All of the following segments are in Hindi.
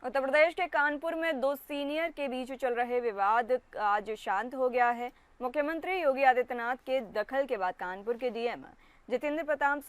उत्तर प्रदेश के कानपुर में दो सीनियर के बीच चल रहे विवाद आज शांत हो गया है। मुख्यमंत्री योगी आदित्यनाथ के दखल के बाद कानपुर के डीएम जितेंद्र प्रताप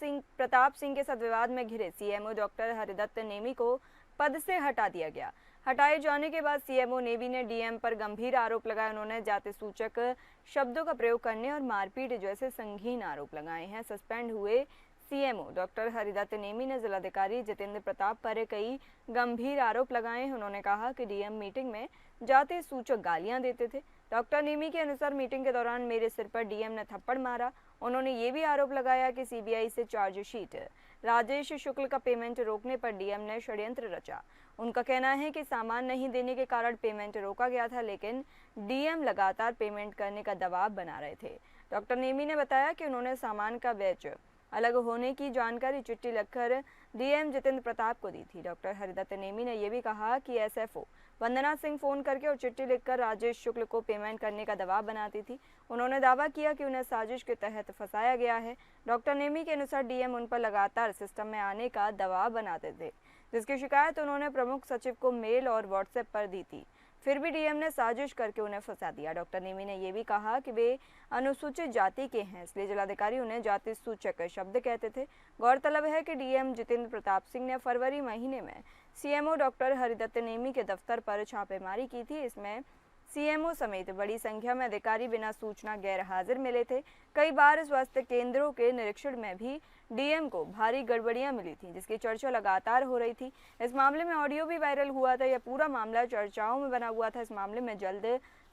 सिंह के साथ विवाद में घिरे सीएमओ डॉक्टर हरिदत्त नेमी को पद से हटा दिया गया। हटाए जाने के बाद सीएमओ नेमी ने डीएम पर गंभीर आरोप लगाए। उन्होंने जाति सूचक शब्दों का प्रयोग करने और मारपीट जैसे संगीन आरोप लगाए हैं। सस्पेंड हुए सीएमओ डॉक्टर हरिदत्त नेमी ने जिलाधिकारी जितेंद्र प्रताप पर कई गंभीर आरोप लगाए हैं। उन्होंने कहा कि डीएम मीटिंग में जाति सूचक गालियां देते थे। डॉक्टर नेमी के अनुसार मीटिंग के दौरान मेरे सिर पर डीएम ने थप्पड़ मारा। उन्होंने ये भी आरोप लगाया कि सीबीआई से चार्जशीट राजेश शुक्ल का पेमेंट रोकने पर डीएम ने षड्यंत्र रचा। उनका कहना है कि सामान नहीं देने के कारण पेमेंट रोका गया था, लेकिन डीएम लगातार पेमेंट करने का दबाव बना रहे थे। डॉक्टर नेमी ने बताया कि उन्होंने सामान का बैच अलग होने की जानकारी चिट्ठी लिखकर डीएम जितेंद्र प्रताप को दी थी। डॉक्टर हरिदत्त नेमी ने यह भी कहा कि एसएफओ वंदना सिंह फोन करके और चिट्ठी लिखकर राजेश शुक्ल को पेमेंट करने का दबाव बनाती थी। उन्होंने दावा किया कि उन्हें साजिश के तहत फंसाया गया है। डॉक्टर नेमी के अनुसार डीएम उन पर लगातार सिस्टम में आने का दबाव बनाते थे, जिसकी शिकायत उन्होंने प्रमुख सचिव को मेल और व्हाट्सएप पर दी थी। फिर भी डीएम ने साजिश करके उन्हें फंसा दिया। डॉक्टर नेमी ने यह भी कहा कि वे अनुसूचित जाति के हैं, इसलिए जिलाधिकारी उन्हें जाति सूचक शब्द कहते थे। गौरतलब है कि डीएम जितेंद्र प्रताप सिंह ने फरवरी महीने में सीएमओ डॉक्टर हरिदत्त नेमी के दफ्तर पर छापेमारी की थी। इसमें सीएमओ समेत बड़ी संख्या में अधिकारी बिना सूचना गैर हाजिर मिले थे। कई बार स्वास्थ्य केंद्रों के निरीक्षण में भी डीएम को भारी गड़बड़ियां मिली थी, जिसकी चर्चा लगातार हो रही थी। इस मामले में ऑडियो भी वायरल हुआ था। यह पूरा मामला चर्चाओं में बना हुआ था। इस मामले में जल्द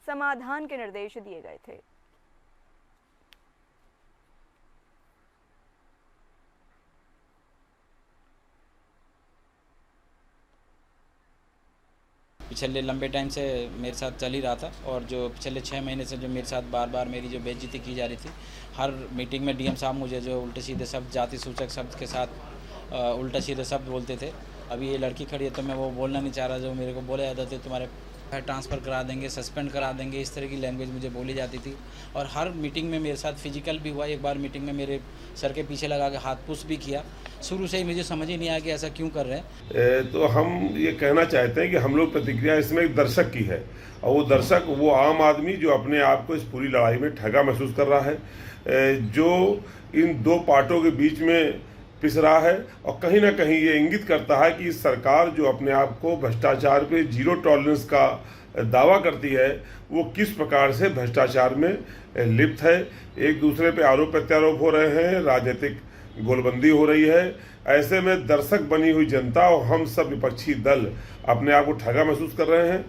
समाधान के निर्देश दिए गए थे। पिछले लंबे टाइम से मेरे साथ चल ही रहा था, और जो पिछले 6 महीने से जो मेरे साथ बार बार मेरी जो बेइज्जती की जा रही थी, हर मीटिंग में डीएम साहब मुझे जो उल्टे सीधे शब्द, जाति सूचक शब्द के साथ उल्टे सीधे शब्द बोलते थे। अभी ये लड़की खड़ी है तो मैं वो बोलना नहीं चाह रहा, जो मेरे को बोला जाता था तुम्हारे ट्रांसफ़र करा देंगे, सस्पेंड करा देंगे, इस तरह की लैंग्वेज मुझे बोली जाती थी। और हर मीटिंग में मेरे साथ फिजिकल भी हुआ। एक बार मीटिंग में मेरे सर के पीछे लगा के हाथ पुश भी किया। शुरू से ही मुझे समझ ही नहीं आया कि ऐसा क्यों कर रहे हैं। तो हम ये कहना चाहते हैं कि हम लोग प्रतिक्रिया इसमें एक दर्शक की है, और वो दर्शक वो आम आदमी जो अपने आप को इस पूरी लड़ाई में ठगा महसूस कर रहा है, जो इन दो पार्टों के बीच में पिस रहा है, और कहीं ना कहीं ये इंगित करता है कि सरकार जो अपने आप को भ्रष्टाचार पे जीरो टॉलरेंस का दावा करती है, वो किस प्रकार से भ्रष्टाचार में लिप्त है। एक दूसरे पे आरोप प्रत्यारोप हो रहे हैं, राजनीतिक गोलबंदी हो रही है। ऐसे में दर्शक बनी हुई जनता और हम सब विपक्षी दल अपने आप को ठगा महसूस कर रहे हैं।